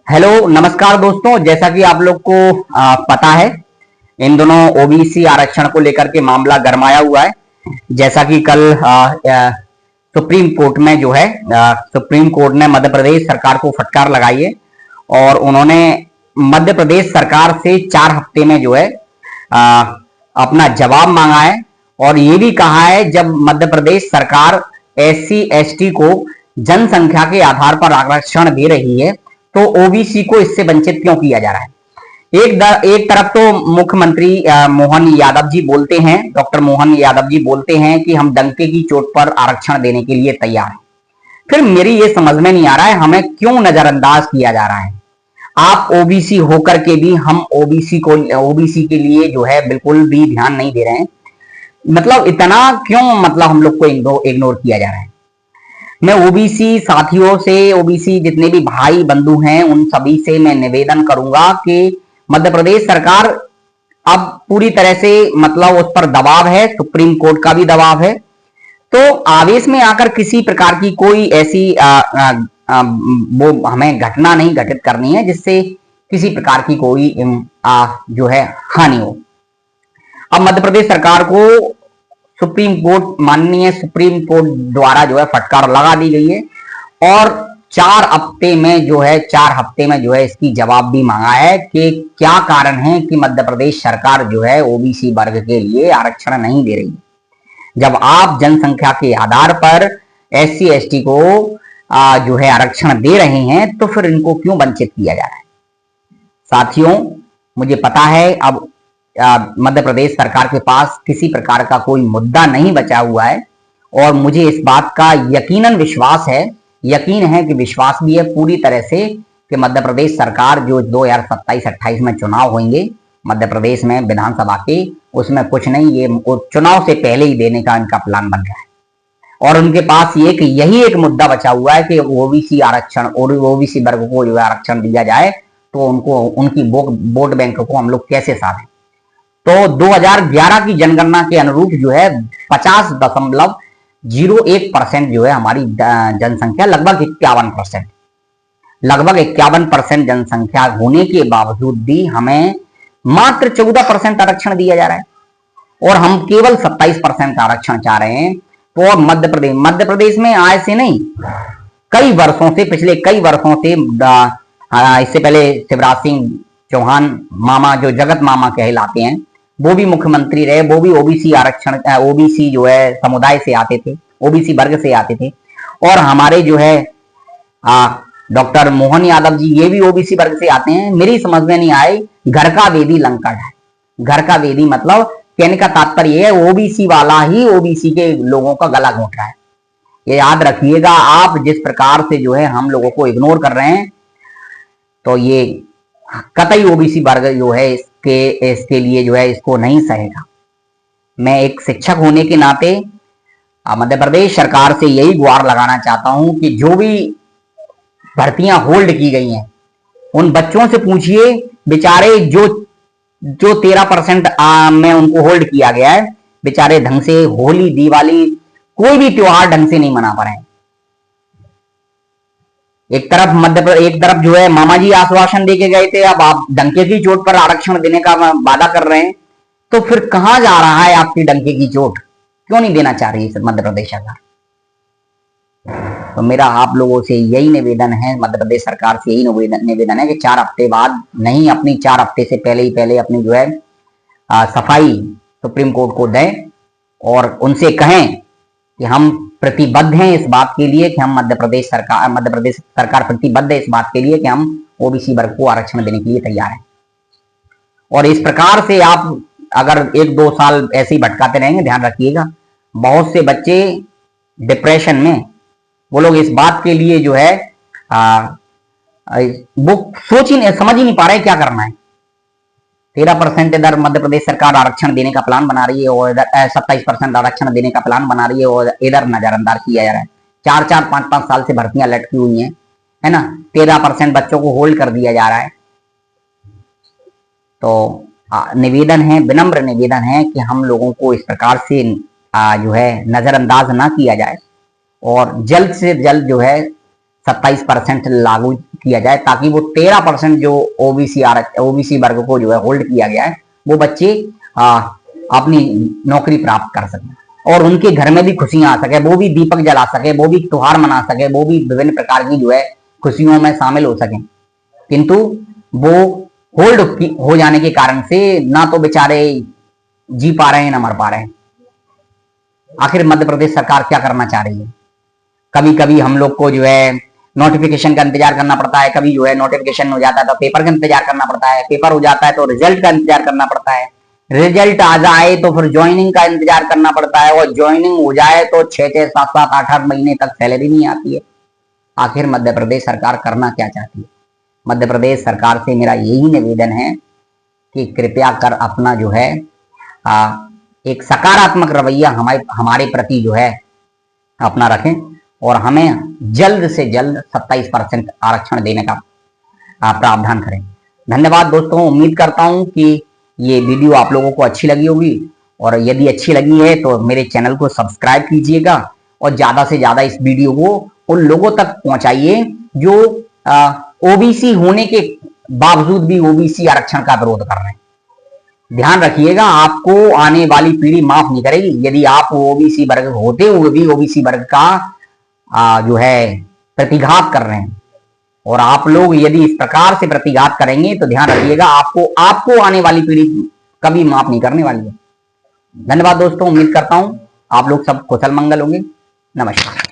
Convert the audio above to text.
Hello नमस्कार दोस्तों। जैसा कि आप लोग को पता है, इन दोनों ओबीसी आरक्षण को लेकर के मामला गरमाया हुआ है। जैसा कि कल सुप्रीम कोर्ट में जो है सुप्रीम कोर्ट ने मध्य प्रदेश सरकार को फटकार लगाई है और उन्होंने मध्य प्रदेश सरकार से 4 हफ्ते में जो है अपना जवाब मांगा है और ये भी कहा है जब मध्य प्रदेश सरकार SC ST को जनसंख्या के आधार पर आरक्षण दे रही है तो ओबीसी को इससे वंचित क्यों किया जा रहा है। एक तरफ तो मुख्यमंत्री मोहन यादव जी बोलते हैं, डॉक्टर मोहन यादव जी बोलते हैं कि हम डंके की चोट पर आरक्षण देने के लिए तैयार हैं। फिर मेरी ये समझ में नहीं आ रहा है हमें क्यों नजरअंदाज किया जा रहा है। आप ओबीसी होकर के भी हम ओबीसी के लिए जो है बिल्कुल भी ध्यान नहीं दे रहे हैं। मतलब इतना क्यों, मतलब हम लोग को इग्नोर किया जा रहा है। मैं ओबीसी साथियों से, ओबीसी जितने भी भाई बंधु हैं उन सभी से मैं निवेदन करूंगा कि मध्य प्रदेश सरकार अब पूरी तरह से मतलब उस पर दबाव है, सुप्रीम कोर्ट का भी दबाव है, तो आवेश में आकर किसी प्रकार की कोई ऐसी वो हमें घटना नहीं घटित करनी है जिससे किसी प्रकार की कोई जो है हानि हो। अब मध्य प्रदेश सरकार को माननीय सुप्रीम कोर्ट द्वारा जो है फटकार लगा दी गई है और 4 हफ्ते में जो है इसकी जवाब भी मांगा है कि क्या कारण है कि मध्य प्रदेश सरकार जो है ओबीसी वर्ग के लिए आरक्षण नहीं दे रही है। जब आप जनसंख्या के आधार पर SC ST को जो है आरक्षण दे रहे हैं तो फिर इनको क्यों वंचित किया जा रहा है। साथियों, मुझे पता है अब मध्य प्रदेश सरकार के पास किसी प्रकार का कोई मुद्दा नहीं बचा हुआ है और मुझे इस बात का यकीन है कि विश्वास भी है पूरी तरह से कि मध्य प्रदेश सरकार जो 2027-28 में चुनाव होंगे मध्य प्रदेश में विधानसभा के, उसमें कुछ नहीं, ये चुनाव से पहले ही देने का इनका प्लान बन रहा है और उनके पास यही एक मुद्दा बचा हुआ है कि ओबीसी आरक्षण और ओबीसी वर्ग को जो आरक्षण दिया जाए तो उनको उनकी वोट बैंक को हम लोग कैसे साधें। तो 2011 की जनगणना के अनुरूप जो है 50.01% जो है हमारी जनसंख्या, लगभग 51% जनसंख्या होने के बावजूद भी हमें मात्र 14% आरक्षण दिया जा रहा है और हम केवल 27% आरक्षण चाह रहे हैं। तो मध्य प्रदेश में आज से नहीं, पिछले कई वर्षों से इससे पहले शिवराज सिंह चौहान मामा, जो जगत मामा कहलाते हैं, वो भी मुख्यमंत्री रहे, वो भी ओबीसी जो है समुदाय से आते थे, ओबीसी वर्ग से आते थे और हमारे जो है डॉक्टर मोहन यादव जी ये भी ओबीसी वर्ग से आते हैं। मेरी समझ में नहीं आई, घर का वेदी लंका है। घर का वेदी मतलब कहने का तात्पर्य है ओबीसी वाला ही ओबीसी के लोगों का गला घोंट रहा है। ये याद रखिएगा, आप जिस प्रकार से जो है हम लोगों को इग्नोर कर रहे हैं तो ये कतई ओबीसी वर्ग जो है इसके लिए जो है इसको नहीं सहेगा। मैं एक शिक्षक होने के नाते मध्य प्रदेश सरकार से यही गुहार लगाना चाहता हूं कि जो भी भर्तियां होल्ड की गई हैं उन बच्चों से पूछिए, बेचारे जो 13% में उनको होल्ड किया गया है, बेचारे ढंग से होली, दिवाली, कोई भी त्योहार ढंग से नहीं मना पा रहे हैं। एक तरफ जो है मामा जी आश्वासन देके गए थे, अब आप डंके की चोट पर आरक्षण देने का वादा कर रहे हैं, तो फिर कहां जा रहा है आपकी डंके की चोट? क्यों नहीं देना चाह रही है मध्य प्रदेश सरकार? तो मेरा आप लोगों से यही निवेदन है, मध्य प्रदेश सरकार से यही निवेदन है कि 4 हफ्ते बाद नहीं, अपनी 4 हफ्ते से पहले अपनी जो है सफाई सुप्रीम कोर्ट को दें और उनसे कहें कि हम प्रतिबद्ध हैं इस बात के लिए कि हम मध्य प्रदेश सरकार प्रतिबद्ध है इस बात के लिए कि हम ओबीसी वर्ग को आरक्षण देने के लिए तैयार हैं। और इस प्रकार से आप अगर 1-2 साल ऐसे ही भटकाते रहेंगे, ध्यान रखिएगा बहुत से बच्चे डिप्रेशन में, वो लोग इस बात के लिए जो है वो समझ ही नहीं पा रहे क्या करना है। 13% इधर मध्य प्रदेश सरकार आरक्षण देने का प्लान बना रही है और इधर 27% आरक्षण देने का प्लान बना रही है और इधर नजरअंदाज किया जा रहा है। 4-4, 5-5 साल से भर्तियां लटकी हुई हैं, है ना। 13% बच्चों को होल्ड कर दिया जा रहा है। तो निवेदन है, विनम्र निवेदन है कि हम लोगों को इस प्रकार से जो है नजरअंदाज ना किया जाए और जल्द से जल्द जो है 27% लागू किया जाए, ताकि वो 13% जो ओबीसी वर्ग को जो है होल्ड किया गया है, वो बच्चे अपनी नौकरी प्राप्त कर सकें और उनके घर में भी खुशियां आ सके, वो भी दीपक जला सके, वो भी त्योहार मना सके, वो भी विभिन्न प्रकार की जो है खुशियों में शामिल हो सके। किंतु वो होल्ड हो जाने के कारण से ना तो बेचारे जी पा रहे हैं ना मर पा रहे हैं। आखिर मध्य प्रदेश सरकार क्या करना चाह रही है? कभी कभी हम लोग को जो है नोटिफिकेशन का इंतजार करना पड़ता है, कभी जो है नोटिफिकेशन हो जाता है तो पेपर का इंतजार करना पड़ता है, पेपर हो जाता है तो रिजल्ट का इंतजार करना पड़ता है, रिजल्ट आ जाए तो फिर ज्वाइनिंग का इंतजार करना पड़ता है, और ज्वाइनिंग हो जाए तो 6-6, 7-7, 8-8 महीने तक सैलरी नहीं आती है। आखिर मध्य प्रदेश सरकार करना क्या चाहती है? मध्य प्रदेश सरकार से मेरा यही निवेदन है कि कृपया कर अपना जो है एक सकारात्मक रवैया हमारे प्रति जो है अपना रखें और हमें जल्द से जल्द 27% आरक्षण देने का प्रावधान करें। धन्यवाद दोस्तों, उम्मीद करता हूं कि ये वीडियो आप लोगों को अच्छी लगी होगी, और यदि अच्छी लगी है तो मेरे चैनल को सब्सक्राइब कीजिएगा और ज्यादा से ज्यादा इस वीडियो को उन लोगों तक पहुंचाइए जो ओबीसी होने के बावजूद भी ओबीसी आरक्षण का विरोध कर रहे हैं। ध्यान रखिएगा, आपको आने वाली पीढ़ी माफ नहीं करेगी यदि आप ओबीसी वर्ग होते हुए भी ओबीसी वर्ग का जो है प्रतिघात कर रहे हैं, और आप लोग यदि इस प्रकार से प्रतिघात करेंगे तो ध्यान रखिएगा आपको आने वाली पीढ़ी कभी माफ नहीं करने वाली है। धन्यवाद दोस्तों, उम्मीद करता हूं आप लोग सब कुशल मंगल होंगे। नमस्कार।